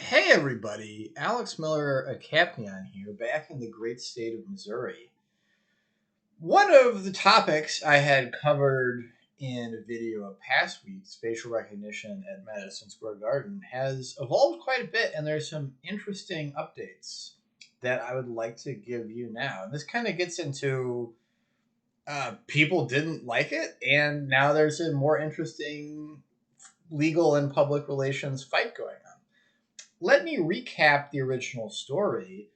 Hey everybody, Alex Miller, a Capnion here, back in the great state of Missouri. One of the topics I had covered in a video of past weeks, facial recognition at Madison Square Garden, has evolved quite a bit, and there's some interesting updates that I would like to give you now. And this kind of gets into people didn't like it, and now there's a more interesting legal and public relations fight going on. Let me recap the original story.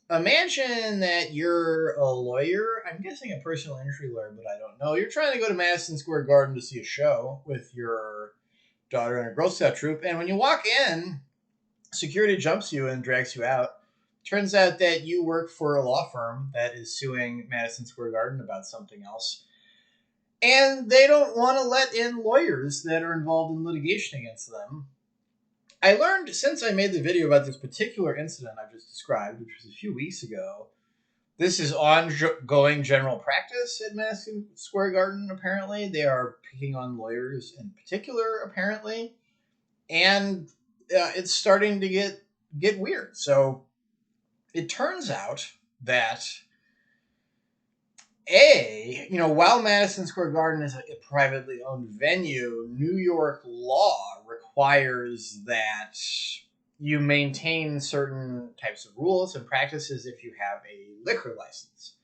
Imagine that you're a lawyer. I'm guessing a personal injury lawyer, but I don't know. You're trying to go to Madison Square Garden to see a show with your daughter and a Girl Scout troop. And when you walk in, security jumps you and drags you out. Turns out that you work for a law firm that is suing Madison Square Garden about something else. And they don't want to let in lawyers that are involved in litigation against them. I learned since I made the video about this particular incident I've just described, which was a few weeks ago, this is ongoing general practice at Madison Square Garden, apparently. They are picking on lawyers in particular, apparently. And it's starting to get weird. So it turns out that while Madison Square Garden is a privately owned venue, New York law requires that you maintain certain types of rules and practices if you have a liquor license.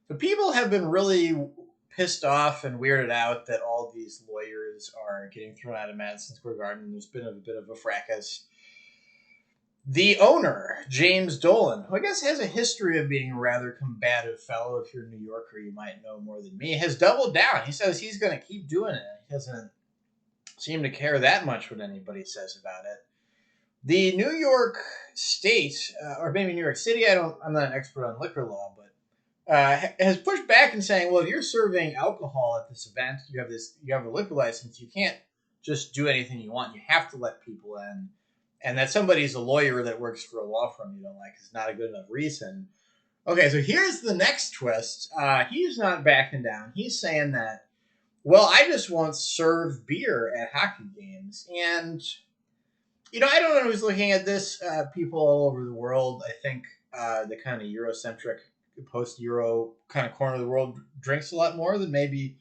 So people have been really pissed off and weirded out that all these lawyers are getting thrown out of Madison Square Garden. There's been a bit of a fracas. The owner, James Dolan, who I guess has a history of being a rather combative fellow, if you're a New Yorker, you might know more than me, has doubled down. He says he's going to keep doing it. He doesn't seem to care that much what anybody says about it. The New York State, or maybe New York City, I'm not an expert on liquor law, but has pushed back and saying, well, if you're serving alcohol at this event, you have a liquor license, you can't just do anything you want. You have to let people in. And that somebody's a lawyer that works for a law firm you don't like is not a good enough reason. Okay, so here's the next twist. He's not backing down. He's saying that, well, I just won't serve beer at hockey games. And, I don't know who's looking at this. People all over the world, I think the kind of Eurocentric, post-Euro kind of corner of the world drinks a lot more than maybe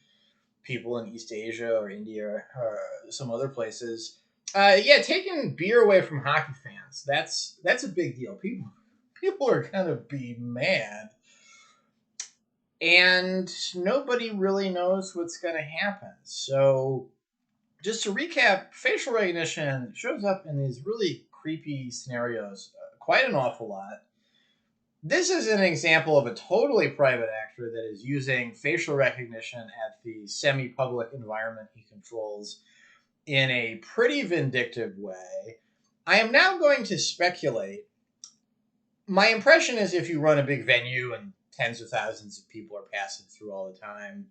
people in East Asia or India or some other places. Taking beer away from hockey fans, that's a big deal. People are gonna be mad. And nobody really knows what's gonna happen. So just to recap, facial recognition shows up in these really creepy scenarios quite an awful lot. This is an example of a totally private actor that is using facial recognition at the semi-public environment he controls in a pretty vindictive way. I am now going to speculate. My impression is if you run a big venue and tens of thousands of people are passing through all the time,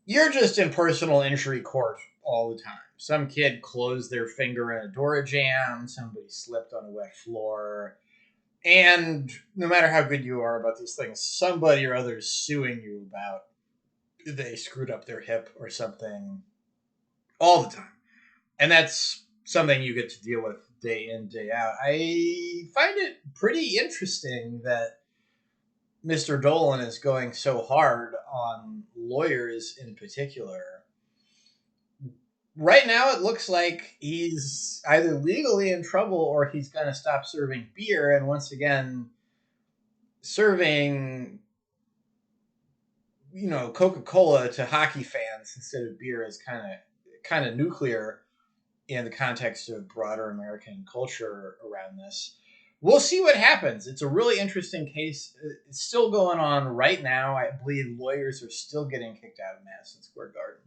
you're just in personal injury court all the time. Some kid closed their finger in a door jam, somebody slipped on a wet floor, and no matter how good you are about these things, somebody or other is suing you about they screwed up their hip or something all the time. And that's something you get to deal with day in, day out. I find it pretty interesting that Mr. Dolan is going so hard on lawyers in particular. Right now, it looks like he's either legally in trouble or he's going to stop serving beer. And once again, serving, Coca-Cola to hockey fans instead of beer is kind of nuclear in the context of broader American culture around this. We'll see what happens. It's a really interesting case. It's still going on right now. I believe lawyers are still getting kicked out of Madison Square Garden.